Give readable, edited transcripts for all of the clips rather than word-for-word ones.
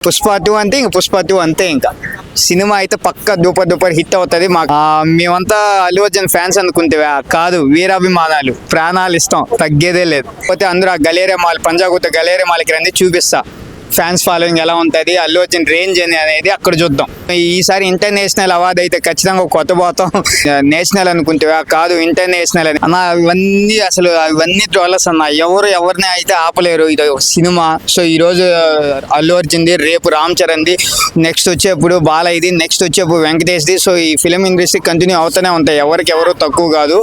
పుష్ప 2 అంటే ఇంక పుష్ప 2 అంతే. ఇంకా సినిమా అయితే పక్క దూపర్ హిట్ అవుతుంది. మాకు మేమంతా అల్లు అర్జున్ ఫ్యాన్స్ అనుకుంటే కాదు, వీరాభిమానాలు, ప్రాణాలు ఇస్తాం, తగ్గేదే లేదు. పోతే అందరూ ఆ గలేరే మాల్, పంజాగుట్ట గలేరే మాల్కి రండి, చూపిస్తా ఫ్యాన్స్ ఫాలోయింగ్ ఎలా ఉంటుంది, అల్లు అర్జున్ రేంజ్ అనేది అక్కడ చూద్దాం. ఈసారి ఇంటర్నేషనల్ అవార్డు అయితే ఖచ్చితంగా కొత్త పోతాం. నేషనల్ అనుకుంటే కాదు, ఇంటర్నేషనల్ అని అన్న. ఇవన్నీ ట్రోలర్స్ అన్న, ఎవరిని అయితే ఆపలేరు. ఇది సినిమా. సో ఈ రోజు అల్లు అర్జున్ది, రేపు రామ్ చరణ్ది, నెక్స్ట్ వచ్చేప్పుడు బాలయ్యది, నెక్స్ట్ వచ్చేప్పుడు వెంకటేష్ది. సో ఈ ఫిలిం ఇండస్ట్రీ కంటిన్యూ అవుతూనే ఉంటాయి, ఎవరు తక్కువ కాదు.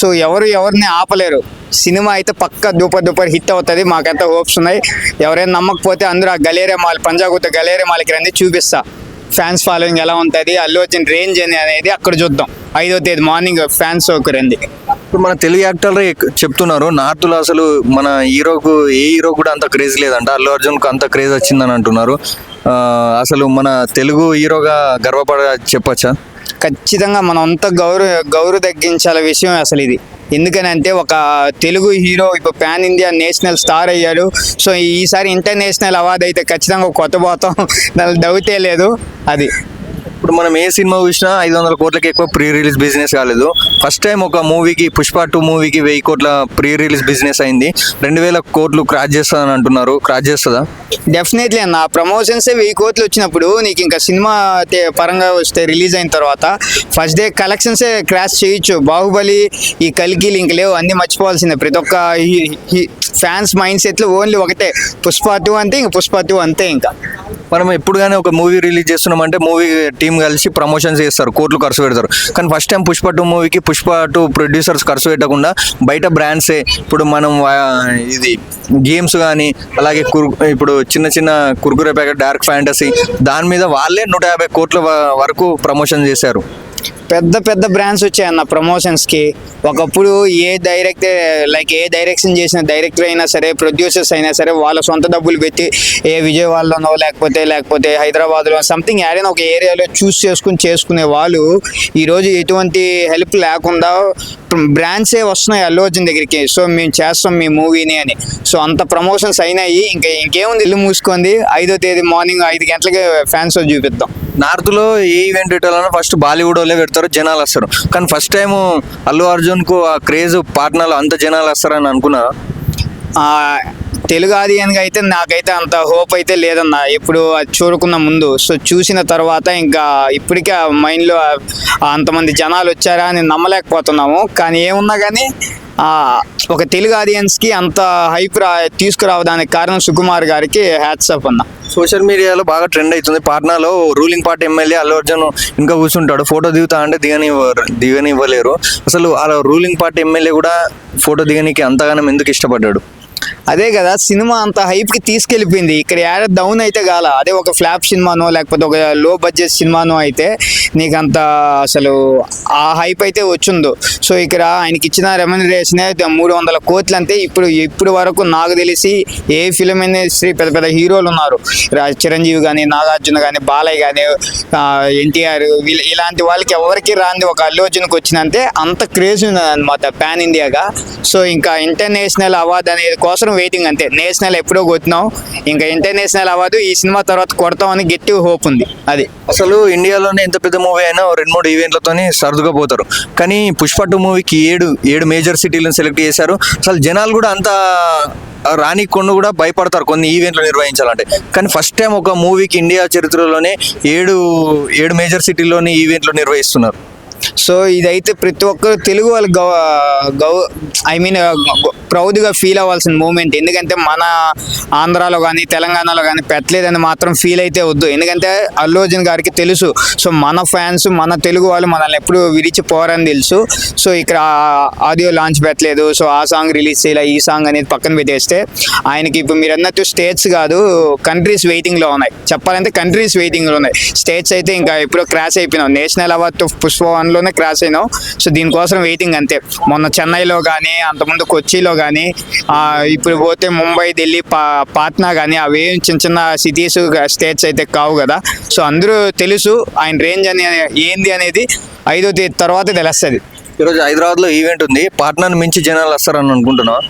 సో ఎవరిని ఆపలేరు. సినిమా అయితే పక్క దూపర్ హిట్ అవుతుంది, మాకంతా హోప్స్ ఉన్నాయి. ఎవరైనా నమ్మకపోతే అందరూ ఆ గలేరే మాల్, పంజాగుట్ట గలేరే మాల్కి రండి, చూపిస్తా ఫ్యాన్స్ ఫాలోయింగ్ ఎలా ఉంటుంది, అల్లు అర్జున్ రేంజ్ అనేది అక్కడ చూద్దాం. 5వ తేదీ మార్నింగ్ ఫ్యాన్స్ రండి. ఇప్పుడు మన తెలుగు యాక్టర్లు చెప్తున్నారు, నార్త్లో అసలు మన ఏ హీరో కూడా అంత క్రేజ్ లేదంట, అల్లు అర్జున్కు అంత క్రేజ్ వచ్చిందని అంటున్నారు. అసలు మన తెలుగు హీరోగా గర్వపడ చెప్పచ్చా? ఖచ్చితంగా మనం అంతా గౌరవ తగ్గించాల విషయం అసలు ఇది. ఎందుకనంటే ఒక తెలుగు హీరో ఇప్పుడు పాన్ ఇండియా నేషనల్ స్టార్ అయ్యాడు. సో ఈసారి ఇంటర్నేషనల్ అవార్డు అయితే ఖచ్చితంగా కొత్త పోతాం, దాని డౌటే లేదు. అది ఇప్పుడు మనం ఏ సినిమా చూసినా 500 కోట్లకి ఎక్కువ ప్రీ రిలీజ్ బిజినెస్ కాలేదు. ఫస్ట్ టైం ఒక మూవీకి పుష్ప 2 మూవీకి 1000 కోట్ల ప్రీ రిలీజ్ బిజినెస్ అయింది. 2000 కోట్లు క్రాస్ చేస్తుందని అంటున్నారు, క్రాస్ చేస్తుందా? డెఫినెట్లీ అన్న. ప్రమోషన్స్ 1000 కోట్లు వచ్చినప్పుడు నీకు ఇంకా సినిమా పరంగా వస్తే రిలీజ్ అయిన తర్వాత ఫస్ట్ డే కలెక్షన్సే క్రాష్ చేయొచ్చు. బాహుబలి, ఈ కల్కిలు ఇంక లేవు, అన్నీ మర్చిపోవాల్సిందే. ప్రతి ఒక్క ఫ్యాన్స్ మైండ్ సెట్లు ఓన్లీ ఒకటే, పుష్ప 2 అంటే ఇంక పుష్ప 2 అంతే. ఇంకా మనం ఎప్పుడు కానీ ఒక మూవీ రిలీజ్ చేస్తున్నామంటే మూవీ టీం కలిసి ప్రమోషన్స్ చేస్తారు, కోట్లు ఖర్చు పెడతారు. కానీ ఫస్ట్ టైం పుష్ప 2 మూవీకి పుష్ప 2 ప్రొడ్యూసర్స్ ఖర్చు పెట్టకుండా బయట బ్రాండ్సే, ఇప్పుడు మనం ఇది గేమ్స్ కానీ, అలాగే ఇప్పుడు చిన్న కుర్కురే ప్యాకెట్, డార్క్ ఫ్యాంటసీ, దాని మీద వాళ్ళే 150 కోట్ల వరకు ప్రమోషన్ చేశారు. పెద్ద బ్రాండ్స్ వచ్చాయన్న ప్రమోషన్స్కి. ఒకప్పుడు ఏ డైరెక్షన్ చేసిన డైరెక్టర్ అయినా సరే, ప్రొడ్యూసర్స్ అయినా సరే, వాళ్ళ సొంత డబ్బులు పెట్టి విజయవాడలోనో లేకపోతే హైదరాబాద్లో సంథింగ్ ఏదైనా ఒక ఏరియాలో చేసుకునే వాళ్ళు ఈరోజు ఎటువంటి హెల్ప్ లేకుండా బ్రాండ్సే వస్తున్నాయి అల్లు అర్జున్ దగ్గరికి. సో మేము చేస్తాం మీ మూవీని అని. సో అంత ప్రమోషన్స్ అయినాయి. ఇంకేముంది, ఇల్లు మూసుకుంది. 5వ తేదీ మార్నింగ్ 5 గంటలకి ఫ్యాన్స్ చూపిద్దాం. నార్త్లో ఏ ఈవెంట్ పెట్టాలన్నా ఫస్ట్ బాలీవుడ్ వాళ్ళే పెడతారు, జనాలు వస్తారు. కానీ ఫస్ట్ టైం అల్లు అర్జున్కు ఆ క్రేజ్ పాట్నాలో అంత జనాలు వస్తారని అనుకున్నా. తెలుగు ఆడియన్గా అయితే నాకైతే అంత హోప్ అయితే లేదన్న, ఎప్పుడు అది చూడకున్న ముందు. సో చూసిన తర్వాత ఇంకా ఇప్పటికే మైండ్లో అంతమంది జనాలు వచ్చారా అని నమ్మలేకపోతున్నాము. కానీ ఏమున్నా కానీ ఒక తెలుగు ఆడియన్స్కి అంత హైప్ తీసుకురావడానికి కారణం సుకుమార్ గారికి హ్యాట్స్ ఆఫ్ అన్న. సోషల్ మీడియాలో బాగా ట్రెండ్ అవుతుంది. పాట్నాలో ruling party MLA Allu Arjun ఇంకా కూర్చుంటాడు, ఫోటో దిగుతా అంటే దిగనివ్వలేరు. అసలు ఆ రూలింగ్ పార్టీ ఎమ్మెల్యే కూడా ఫోటో దిగనికి అంతగానం ఎందుకు ఇష్టపడ్డాడు? అదే కదా, సినిమా అంత హైప్కి తీసుకెళ్ళిపోయింది. ఇక్కడ యాడ్ డౌన్ అయితే కాల. అదే ఒక ఫ్లాప్ సినిమానో లేకపోతే ఒక లో బడ్జెట్ సినిమానో అయితే నీకు అంత అసలు ఆ హైప్ అయితే వచ్చిందో. సో ఇక్కడ ఆయనకి ఇచ్చిన రెమ్యునరేషనే 300 కోట్లు అంతే. ఇప్పుడు వరకు నాకు తెలిసి ఏ ఫిలిం ఇండస్ట్రీ పెద్ద హీరోలు ఉన్నారు, చిరంజీవి కానీ, నాగార్జున కానీ, బాలయ్య కానీ, ఎన్టీఆర్, ఇలాంటి వాళ్ళకి ఎవరికి రాంది ఒక అల్లు అర్జున్కి వచ్చినంతే అంత క్రేజ్ ఉంది అనమాట పాన్ ఇండియాగా. సో ఇంకా ఇంటర్నేషనల్ అవార్డు అనేది కోసం వెయిటింగ్ అంతే. నేషనల్ ఎప్పుడో కొట్టినాం, ఇంకా ఇంటర్నేషనల్ అవార్డు ఈ సినిమా తర్వాత కొడతామని గట్టి హోప్ ఉంది. అది అసలు ఇండియాలోనే ఎంత పెద్ద మూవీ అయినా 2-3 ఈవెంట్లతోనే సర్దుగా పోతారు. కానీ పుష్ప 2 మూవీకి 7 మేజర్ సిటీలను సెలెక్ట్ చేశారు. అసలు జనాలు కూడా అంత రానికొండు కూడా భయపడతారు కొన్ని ఈవెంట్లు నిర్వహించాలంటే. కానీ ఫస్ట్ టైం ఒక మూవీకి ఇండియా చరిత్రలోనే 7 మేజర్ సిటీల్లోనే ఈవెంట్లు నిర్వహిస్తున్నారు. సో ఇదైతే ప్రతి ఒక్కరు తెలుగు వాళ్ళు ప్రౌడ్గా ఫీల్ అవ్వాల్సిన మూమెంట్. ఎందుకంటే మన ఆంధ్రాలో కానీ తెలంగాణలో కానీ పెట్టలేదని మాత్రం ఫీల్ అయితే వద్దు. ఎందుకంటే అల్లు అర్జున్ గారికి తెలుసు, సో మన ఫ్యాన్స్, మన తెలుగు వాళ్ళు మనల్ని ఎప్పుడు విడిచిపోరని తెలుసు. సో ఇక్కడ ఆడియో లాంచ్ పెట్టలేదు, సో ఆ సాంగ్ రిలీజ్ చేయాలి, ఈ సాంగ్ అనేది పక్కన పెట్టేస్తే ఆయనకి ఇప్పుడు మీరు అన్నట్టు స్టేట్స్ కాదు, కంట్రీస్ వెయిటింగ్లో ఉన్నాయి. చెప్పాలంటే కంట్రీస్ వెయిటింగ్లో ఉన్నాయి. స్టేట్స్ అయితే ఇంకా ఎప్పుడో క్రాష్ అయిపోయినాం. నేషనల్ అవార్డు పుష్ప 1లోనే క్రాష్ అయినాం. సో దీనికోసం వెయిటింగ్ అంతే. మొన్న చెన్నైలో కానీ, అంతకుముందు కొచ్చిలో కానీ, ఇప్పుడు పోతే ముంబై, ఢిల్లీ, పాట్నా కానీ, అవి చిన్న సిటీస్ స్టేట్స్ అయితే కావు కదా. సో అందరూ తెలుసు ఆయన రేంజ్ ఏంది అనేది 5వ తేదీ తర్వాత తెలుస్తుంది. ఈరోజు హైదరాబాద్లో ఈవెంట్ ఉంది, పాట్నాను మించి జనాలు వస్తారని అనుకుంటున్నావా?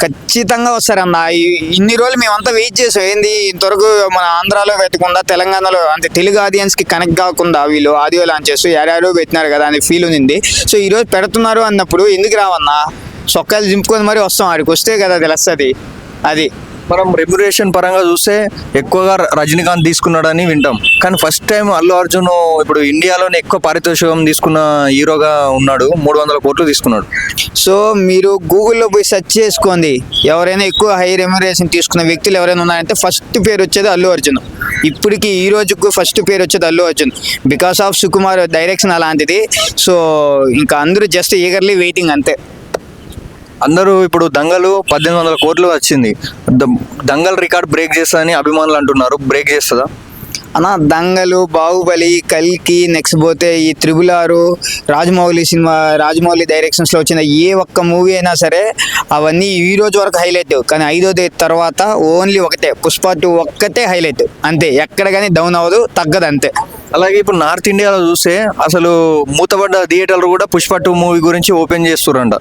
ఖచ్చితంగా వస్తారన్న. ఇన్ని రోజులు మేమంతా వెయిట్ చేసాం. ఏంది ఇంతవరకు మన ఆంధ్రాలో పెట్టకుండా తెలంగాణలో అంటే తెలుగు ఆడియన్స్కి కనెక్ట్ కాకుండా వీళ్ళు ఆడియో లాంచ్ చేస్తూ యాడాడో పెట్టినారు కదా అని ఫీల్ ఉంది. సో ఈరోజు పెడుతున్నారు అన్నప్పుడు ఎందుకు రావన్నా, సొక్కాలు దింపుకొని మరి వస్తాం. ఆడికి వస్తే కదా తెలుస్తుంది. అది మనం రెమ్యురేషన్ పరంగా చూస్తే ఎక్కువగా రజనీకాంత్ తీసుకున్నాడని వింటాం, కానీ ఫస్ట్ టైం అల్లు అర్జున్ ఇప్పుడు ఇండియాలోనే ఎక్కువ పారితోషికం తీసుకున్న హీరోగా ఉన్నాడు. 300 కోట్లు తీసుకున్నాడు. సో మీరు గూగుల్లో పోయి సెర్చ్ చేసుకోండి, ఎవరైనా ఎక్కువ హై రెమ్యురేషన్ తీసుకున్న వ్యక్తులు ఎవరైనా ఉన్నారంటే ఫస్ట్ పేరు వచ్చేది అల్లు అర్జున్. ఇప్పటికి ఈ రోజుకు ఫస్ట్ పేరు వచ్చేది Allu Arjun, because of Sukumar direction అలాంటిది. సో ఇంకా అందరూ జస్ట్ ఈగర్లీ వెయిటింగ్ అంతే. అందరూ ఇప్పుడు దంగలు 1800 కోట్లు వచ్చింది. దంగల్ రికార్డ్ బ్రేక్ చేస్తుందని అభిమానులు అంటున్నారు. బ్రేక్ చేస్తుందా అన్న? దంగలు, బాహుబలి, కల్కి, నెక్స్ట్ పోతే ఈ RRR, రాజమౌళి డైరెక్షన్స్లో వచ్చిన ఏ ఒక్క మూవీ అయినా సరే అవన్నీ ఈ రోజు వరకు హైలైట్. కానీ 5వ తేదీ తర్వాత ఓన్లీ ఒకటే పుష్ప 2 ఒక్కటే హైలైట్ అంతే. ఎక్కడ కానీ డౌన్ అవ్వదు, తగ్గదు అంతే. అలాగే ఇప్పుడు నార్త్ ఇండియాలో చూస్తే అసలు మూతపడ్డ థియేటర్లు కూడా పుష్ప 2 మూవీ గురించి ఓపెన్ చేస్తురంట.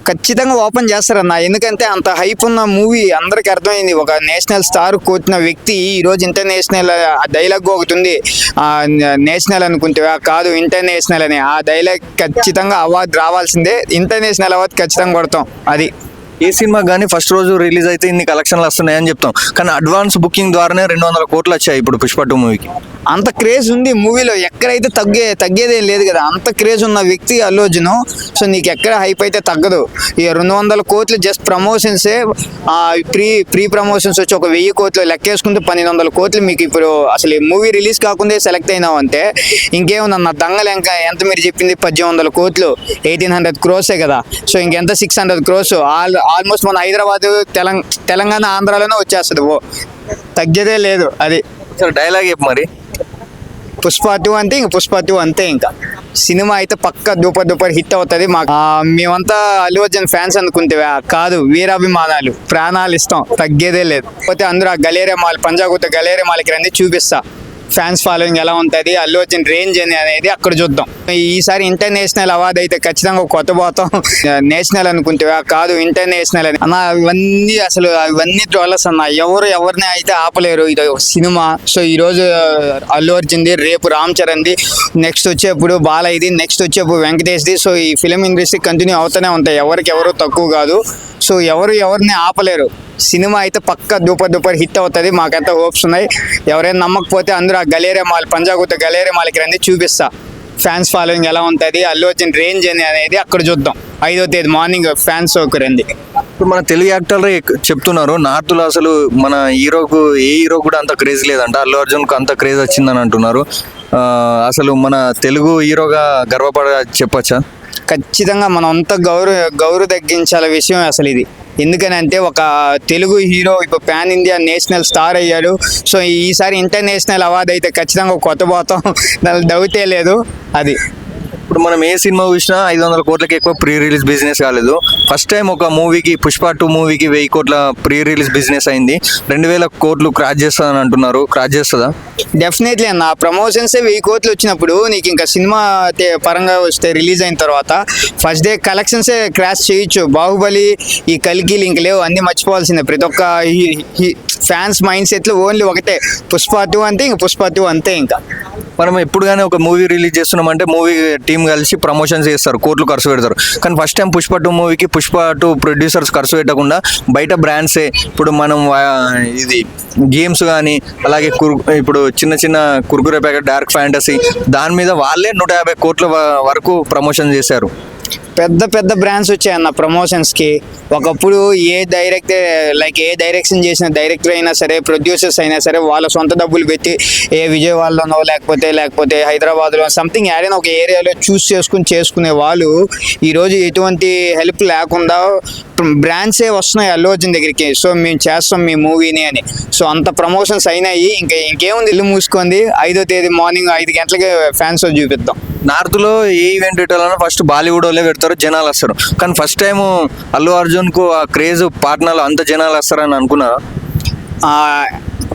ఖచ్చితంగా ఓపెన్ చేస్తారన్న. ఎందుకంటే అంత హైప్ ఉన్న మూవీ అందరికి అర్థమైంది. ఒక నేషనల్ స్టార్ కోచిన వ్యక్తి ఈరోజు ఇంటర్నేషనల్ డైలాగ్ ఒకటి ఉంది, నేషనల్ అనుకుంటే కాదు ఇంటర్నేషనల్ అని. ఆ డైలాగ్ ఖచ్చితంగా అవార్డు రావాల్సిందే. ఇంటర్నేషనల్ అవార్డు ఖచ్చితంగా కొడతాం. అది ఏ సినిమా కానీ ఫస్ట్ రోజు రిలీజ్ అయితే ఇన్ని కలెక్షన్లు వస్తున్నాయని చెప్తాం, కానీ అడ్వాన్స్ బుకింగ్ ద్వారానే 200 కోట్లు వచ్చాయి ఇప్పుడు పుష్ప 2 మూవీకి. అంత క్రేజ్ ఉంది మూవీలో, ఎక్కడైతే తగ్గేదేం లేదు కదా. అంత క్రేజ్ ఉన్న వ్యక్తి అల్లు అర్జున్. సో నీకు ఎక్కడ హైప్ అయితే తగ్గదు. ఇక 200 కోట్లు జస్ట్ ప్రమోషన్సే. ప్రీ ప్రమోషన్స్ వచ్చి ఒక 1000 కోట్లు లెక్కేసుకుంటే 1200 కోట్లు మీకు ఇప్పుడు అసలు మూవీ రిలీజ్ కాకుండా సెలెక్ట్ అయినావు అంటే ఇంకేముందన్న. దంగలు ఎంత మీరు చెప్పింది 1800 కోట్లు, 1800 crores కదా. సో ఇంకెంత 600 crores. ఆల్మోస్ట్ మన హైదరాబాద్, తెలంగాణ, ఆంధ్రాలోనే వచ్చేస్తుంది. తగ్గేదే లేదు. అది డైలాగ్ చెప్పు మరి. పుష్ప 2 అంటే ఇంక పుష్ప 2 అంతే. ఇంకా సినిమా అయితే పక్క దూపర్ హిట్ అవుతుంది. మేమంతా అల్లు అర్జున్ ఫ్యాన్స్ అనుకుంటే కాదు, వీరాభిమానాలు, ప్రాణాలు ఇస్తాం, తగ్గేదే లేదు. పోతే అందరూ ఆ గలేరియా మాల్, పంజాగుట్ట గలేరియా మాల్కి రండి, చూపిస్తా ఫ్యాన్స్ ఫాలోయింగ్ ఎలా ఉంటుంది, అల్లు అర్జున్ రేంజ్ అనేది అక్కడ చూద్దాం. ఈసారి ఇంటర్నేషనల్ అవార్డు అయితే ఖచ్చితంగా కొత్త పోతాం. నేషనల్ అనుకుంటే కాదు ఇంటర్నేషనల్ అని అన్న. ఇవన్నీ ట్రోలర్స్ అన్న. ఎవరిని అయితే ఆపలేరు. ఇది సినిమా. సో ఈరోజు అల్లు అర్జున్ది, రేపు రామ్ చరణ్ది, నెక్స్ట్ వచ్చేప్పుడు బాలయ్యది, నెక్స్ట్ వచ్చేప్పుడు వెంకటేష్ది. సో ఈ ఫిలిం ఇండస్ట్రీ కంటిన్యూ అవుతూనే ఉంటాయి. ఎవరు తక్కువ కాదు. సో ఎవరిని ఆపలేరు. సినిమా అయితే పక్క దూపర్ హిట్ అవుతుంది. మాకంతా హోప్స్ ఉన్నాయి. ఎవరైనా నమ్మకపోతే అందరూ ఆ గలేరియా మాల్, పంజాగుట్ట గలేరియా మాల్కి రండి, చూపిస్తా ఫ్యాన్స్ ఫాలోయింగ్ ఎలా ఉంటుంది, అల్లు అర్జున్ రేంజ్ అనేది అక్కడ చూద్దాం. 5వ తేదీ మార్నింగ్ ఫ్యాన్స్ రండి. ఇప్పుడు మన తెలుగు యాక్టర్లు చెప్తున్నారు నార్త్లో అసలు మన ఏ హీరో కూడా అంత క్రేజ్ లేదంట, అల్లు అర్జున్కు అంత క్రేజ్ వచ్చిందని అంటున్నారు. అసలు మన తెలుగు హీరోగా గర్వపడ చెప్పచ్చా? ఖచ్చితంగా మనం అంతా గౌరవ తగ్గించాల విషయం అసలు ఇది. ఎందుకని అంటే ఒక తెలుగు హీరో ఇప్పుడు పాన్ ఇండియా నేషనల్ స్టార్ అయ్యాడు. సో ఈసారి ఇంటర్నేషనల్ అవార్డు అయితే ఖచ్చితంగా కొత్త పోతాం, దాని డౌటే లేదు. అది ఇప్పుడు మనం ఏ సినిమా చూసినా 500 కోట్లకి ఎక్కువ ప్రీ రిలీజ్ బిజినెస్ కాలేదు. ఫస్ట్ టైం ఒక మూవీకి పుష్ప 2 మూవీకి 1000 కోట్ల ప్రీ రిలీజ్ బిజినెస్ అయింది. 2000 కోట్లు క్రాస్ చేస్తుందని అంటున్నారు. క్రాస్ చేస్తుందా? డెఫినెట్లీ అన్న. ప్రమోషన్సే 1000 కోట్లు వచ్చినప్పుడు నీకు ఇంకా సినిమా పరంగా వస్తే రిలీజ్ అయిన తర్వాత ఫస్ట్ డే కలెక్షన్సే క్రాష్ చేయొచ్చు. బాహుబలి, ఈ కల్కిలు ఇంక లేవు, అన్నీ మర్చిపోవాల్సిందే. ప్రతి ఒక్క ఫ్యాన్స్ మైండ్ సెట్లో ఓన్లీ ఒకటే, పుష్ప 2 అంటే ఇంక పుష్ప 2 అంతే. ఇంకా మనం ఎప్పుడు కానీ ఒక మూవీ రిలీజ్ చేస్తున్నామంటే మూవీ టీం కలిసి ప్రమోషన్స్ చేస్తారు, కోట్లు ఖర్చు పెడతారు. కానీ ఫస్ట్ టైం పుష్ప 2 మూవీకి పుష్ప 2 ప్రొడ్యూసర్స్ ఖర్చు పెట్టకుండా బయట బ్రాండ్సే ఇప్పుడు మనం ఇది గేమ్స్ కానీ అలాగే ఇప్పుడు చిన్న కుర్కురే ప్యాకెట్, డార్క్ ఫ్యాంటసీ, దాని మీద వాళ్ళే 150 కోట్ల వరకు ప్రమోషన్ చేశారు. పెద్ద బ్రాండ్స్ వచ్చాయన్న ప్రమోషన్స్కి. ఒకప్పుడు ఏ డైరెక్షన్ చేసిన డైరెక్టర్ అయినా సరే, ప్రొడ్యూసర్స్ అయినా సరే వాళ్ళ సొంత డబ్బులు పెట్టి విజయవాడలోనో లేకపోతే హైదరాబాద్లో సంథింగ్ ఏదైనా ఒక ఏరియాలో చేసుకునే వాళ్ళు ఈరోజు ఎటువంటి హెల్ప్ లేకుండా బ్రాండ్సే వస్తున్నాయి అల్లు అర్జున్ దగ్గరికి. సో మేము చేస్తాం మీ మూవీని అని. సో అంత ప్రమోషన్స్ అయినాయి. ఇంకేముంది, ఇల్లు మూసుకుంది. 5వ తేదీ మార్నింగ్ 5 గంటలకి ఫ్యాన్స్ చూపిద్దాం. నార్త్లో ఏ ఈవెంట్ పెట్టాలన్నా ఫస్ట్ బాలీవుడ్ వాళ్ళే పెడతారు, జనాలు వస్తారు. కానీ ఫస్ట్ టైం అల్లు అర్జున్కు ఆ క్రేజ్ పాట్నాలో అంత జనాలు వస్తారని అనుకున్నారా?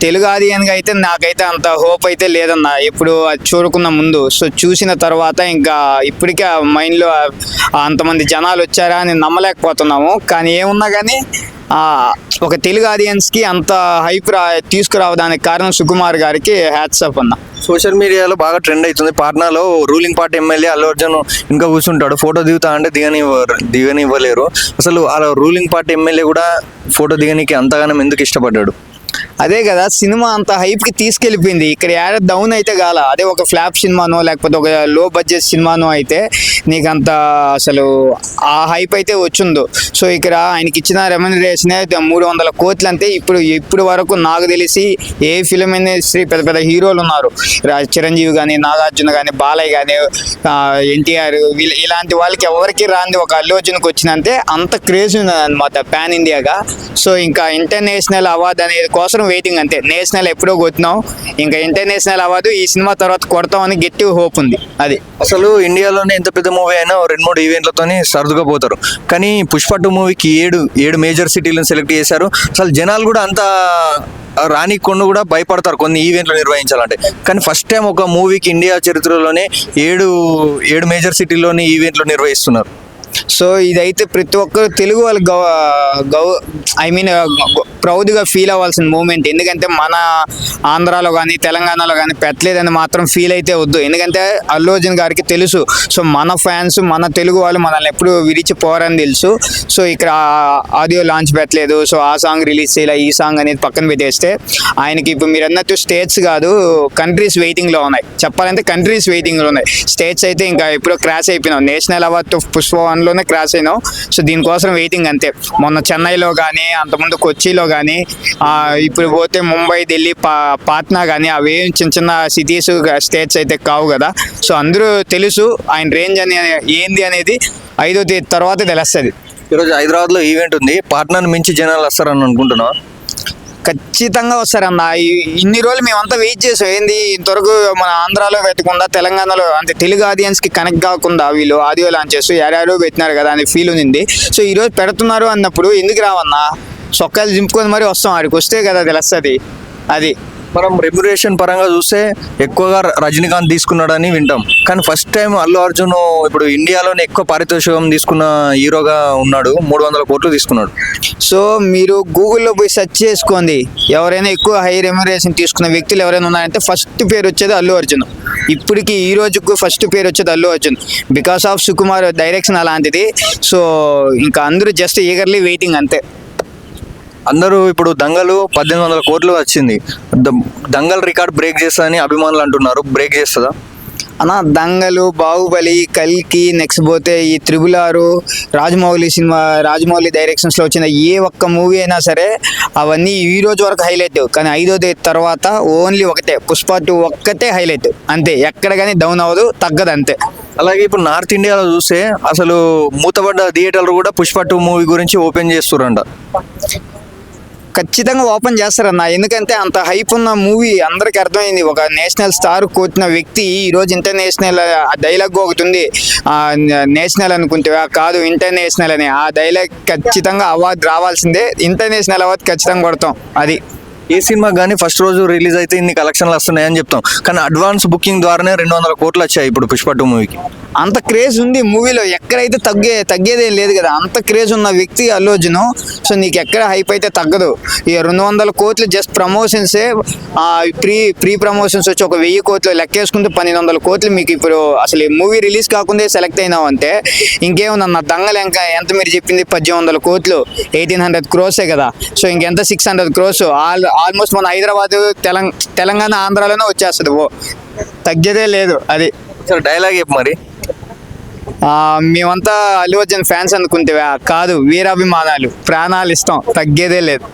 తెలుగు ఆడియన్గా అయితే నాకైతే అంత హోప్ అయితే లేదన్న ఎప్పుడు అది చూడకున్న ముందు. సో చూసిన తర్వాత ఇంకా ఇప్పటికే మైండ్లో అంతమంది జనాలు వచ్చారా అని నమ్మలేకపోతున్నాము. కానీ ఏమున్నా కానీ ఒక తెలుగు ఆడియన్స్కి అంత హైప్ తీసుకురావడానికి కారణం సుకుమార్ గారికి హ్యాట్స్ ఆఫ్ అన్న. సోషల్ మీడియాలో బాగా ట్రెండ్ అవుతుంది. పాట్నాలో ruling party MLA Allu Arjun ఇంకా కూర్చుంటాడు, ఫోటో దిగుతా అంటే దిగనివ్వలేరు. అసలు ఆ రూలింగ్ పార్టీ ఎమ్మెల్యే కూడా ఫోటో దిగనీకి అంతగానం ఎందుకు ఇష్టపడ్డాడు? అదే కదా సినిమా అంత హైప్కి తీసుకెళ్ళిపోయింది. ఇక్కడ యాడ్ డౌన్ అయితే కాల, అదే ఒక ఫ్లాప్ సినిమానో లేకపోతే ఒక లో బడ్జెట్ సినిమానో అయితే నీకు అంత అసలు ఆ హైప్ అయితే వచ్చిందో. సో ఇక్కడ ఆయనకి ఇచ్చిన రెమ్యునరేషన్ 300 కోట్లు అంతే. ఇప్పుడు వరకు నాకు తెలిసి ఏ ఫిలిం ఇండస్ట్రీ పెద్ద పెద్ద హీరోలు ఉన్నారు, చిరంజీవి కానీ, నాగార్జున కానీ, బాలయ్య కానీ, ఎన్టీఆర్, ఇలాంటి వాళ్ళకి ఎవరికి రాంది ఒక అల్లు అర్జున్కి వచ్చినంతే అంత క్రేజ్ ఉంది అనమాట పాన్ ఇండియాగా. సో ఇంకా ఇంటర్నేషనల్ అవార్డు అనేది కోసం వెయిటింగ్ అంతే. నేషనల్ ఎప్పుడో కొట్టినాం, ఇంకా ఇంటర్నేషనల్ అవార్డు ఈ సినిమా తర్వాత కొడతామని గట్టి హోప్ ఉంది. అది అసలు ఇండియాలోనే ఎంత పెద్ద మూవీ అయినా 2-3 ఈవెంట్లతోనే సర్దుకుపోతారు. కానీ పుష్ప 2 మూవీకి 7 మేజర్ సిటీలను సెలెక్ట్ చేశారు. అసలు జనాలు కూడా అంత రానికొండ కూడా భయపడతారు కొన్ని ఈవెంట్లు నిర్వహించాలంటే. కానీ ఫస్ట్ టైం ఒక మూవీకి ఇండియా చరిత్రలోనే 7 మేజర్ సిటీల్లోని ఈవెంట్లు నిర్వహిస్తున్నారు. సో ఇదైతే ప్రతి ఒక్కరు తెలుగు వాళ్ళు ప్రౌడ్గా ఫీల్ అవ్వాల్సిన మూమెంట్. ఎందుకంటే మన ఆంధ్రాలో కానీ తెలంగాణలో కానీ పెట్టలేదని మాత్రం ఫీల్ అయితే వద్దు. ఎందుకంటే అల్లు అర్జున్ గారికి తెలుసు, సో మన ఫ్యాన్స్ మన తెలుగు వాళ్ళు మనల్ని ఎప్పుడు విడిచిపోరని తెలుసు. సో ఇక్కడ ఆడియో లాంచ్ పెట్టలేదు, సో ఆ సాంగ్ రిలీజ్ చేయాలి, ఈ సాంగ్ అనేది పక్కన పెట్టేస్తే ఆయనకి ఇప్పుడు మీరు అన్నట్టు స్టేట్స్ కాదు కంట్రీస్ వెయిటింగ్లో ఉన్నాయి. చెప్పాలంటే కంట్రీస్ వెయిటింగ్లో ఉన్నాయి. స్టేట్స్ అయితే ఇంకా ఎప్పుడో క్రాష్ అయిపోయినాం. నేషనల్ అవార్డు పుష్ప 1లోనే క్రాష్ అయినాం. సో దీనికోసం వెయిటింగ్ అంతే. మొన్న చెన్నైలో కానీ, అంతకుముందు కొచ్చిలో కానీ, ఇప్పుడు పోతే ముంబై, ఢిల్లీ, పాట్నా కానీ అవి చిన్న చిన్న సిటీస్ స్టేట్స్ అయితే కావు కదా. సో అందరూ తెలుసు ఆయన రేంజ్ ఏంది అనేది 5వ తేదీ తర్వాత తెలుస్తుంది. ఈరోజు హైదరాబాద్లో ఈవెంట్ ఉంది, పాట్నాను మించి జనాలు వస్తారని అనుకుంటున్నా. ఖచ్చితంగా వస్తారన్న. ఇన్ని రోజులు మేమంతా వెయిట్ చేసాం. ఏంది ఇంతవరకు మన ఆంధ్రాలో పెట్టకుండా తెలంగాణలో అంటే తెలుగు ఆడియన్స్కి కనెక్ట్ కాకుండా వీళ్ళు ఆడియో లాంచ్ చేస్తూ యాడాడో పెట్టినారు కదా అని ఫీల్ ఉంది. సో ఈరోజు పెడుతున్నారు అన్నప్పుడు ఎందుకు రావన్నా, సొక్కాలు దింపుకొని మరి వస్తాం. ఆడికి వస్తే కదా తెలుస్తుంది. అది మనం రెమ్యునరేషన్ పరంగా చూస్తే ఎక్కువగా రజనీకాంత్ తీసుకున్నాడని వింటాం. కానీ ఫస్ట్ టైం అల్లు అర్జున్ ఇప్పుడు ఇండియాలోనే ఎక్కువ పారితోషికం తీసుకున్న హీరోగా ఉన్నాడు. 300 కోట్లు తీసుకున్నాడు. సో మీరు గూగుల్లో పోయి సెర్చ్ చేసుకోండి, ఎవరైనా ఎక్కువ హై రెమ్యునరేషన్ తీసుకున్న వ్యక్తులు ఎవరైనా ఉన్నారంటే ఫస్ట్ పేరు వచ్చేది అల్లు అర్జున్. ఇప్పటికి ఈ రోజుకు ఫస్ట్ పేరు వచ్చేది Allu Arjun, because of Sukumar direction అలాంటిది. సో ఇంకా అందరూ జస్ట్ ఈగర్లీ వెయిటింగ్ అంతే. అందరూ ఇప్పుడు దంగలు 1800 కోట్లు వచ్చింది. దంగల్ రికార్డ్ బ్రేక్ చేస్తుందని అభిమానులు అంటున్నారు. బ్రేక్ చేస్తుందా అన్న? దంగలు, బాహుబలి, కల్కి, నెక్స్ట్ పోతే ఈ 666, రాజమౌళి డైరెక్షన్స్లో వచ్చిన ఏ ఒక్క మూవీ అయినా సరే అవన్నీ ఈ రోజు వరకు హైలైట్. కానీ 5వ తేదీ తర్వాత ఓన్లీ ఒకటే పుష్ప 2 ఒక్కటే హైలైట్ అంతే. ఎక్కడ కానీ డౌన్ అవ్వదు, తగ్గదు అంతే. అలాగే ఇప్పుడు నార్త్ ఇండియాలో చూస్తే అసలు మూతపడ్డ థియేటర్లు కూడా పుష్ప 2 మూవీ గురించి ఓపెన్ చేస్తురంట. ఖచ్చితంగా ఓపెన్ చేస్తారన్న. ఎందుకంటే అంత హైప్ ఉన్న మూవీ అందరికి అర్థమైంది. ఒక నేషనల్ స్టార్ కొట్టిన వ్యక్తి ఈరోజు ఇంటర్నేషనల్ డైలాగ్ ఒకటి ఉంది, నేషనల్ అనుకుంటే కాదు ఇంటర్నేషనల్ అని. ఆ డైలాగ్ ఖచ్చితంగా అవార్డు రావాల్సిందే. ఇంటర్నేషనల్ అవార్డు ఖచ్చితంగా కొడతాం. అది ఏ సినిమా కానీ ఫస్ట్ రోజు రిలీజ్ అయితే ఇన్ని కలెక్షన్లు వస్తున్నాయని చెప్తాం. కానీ అడ్వాన్స్ బుకింగ్ ద్వారానే 200 కోట్లు వచ్చాయి ఇప్పుడు పుష్ప 2 మూవీకి. అంత క్రేజ్ ఉంది మూవీలో, ఎక్కడైతే తగ్గేదేం లేదు కదా. అంత క్రేజ్ ఉన్న వ్యక్తి అల్లు అర్జున్. సో నీకు ఎక్కడ హైప్ అయితే తగ్గదు. ఇక 200 కోట్లు జస్ట్ ప్రమోషన్సే, ప్రీ ప్రమోషన్స్ వచ్చి ఒక 1000 కోట్లు లెక్కేసుకుంటే 1200 కోట్లు మీకు ఇప్పుడు అసలు మూవీ రిలీజ్ కాకుండా సెలెక్ట్ అయినావు అంటే ఇంకేముందన్న. దంగలు ఇంకా ఎంత మీరు చెప్పింది 1800 కోట్లు, 1800 crores కదా. సో ఇంకెంత 600 crores ఆల్మోస్ట్ మన హైదరాబాద్, తెలంగాణ, ఆంధ్రాలోనే వచ్చేస్తుంది. తగ్గేదే లేదు. అది డైలాగ్ చెప్పు మరి. మేమంతా అల్లు అర్జున్ ఫ్యాన్స్ అనుకుంటే కాదు, వీరాభిమానాలు, ప్రాణాలు ఇస్తాం, తగ్గేదే లేదు.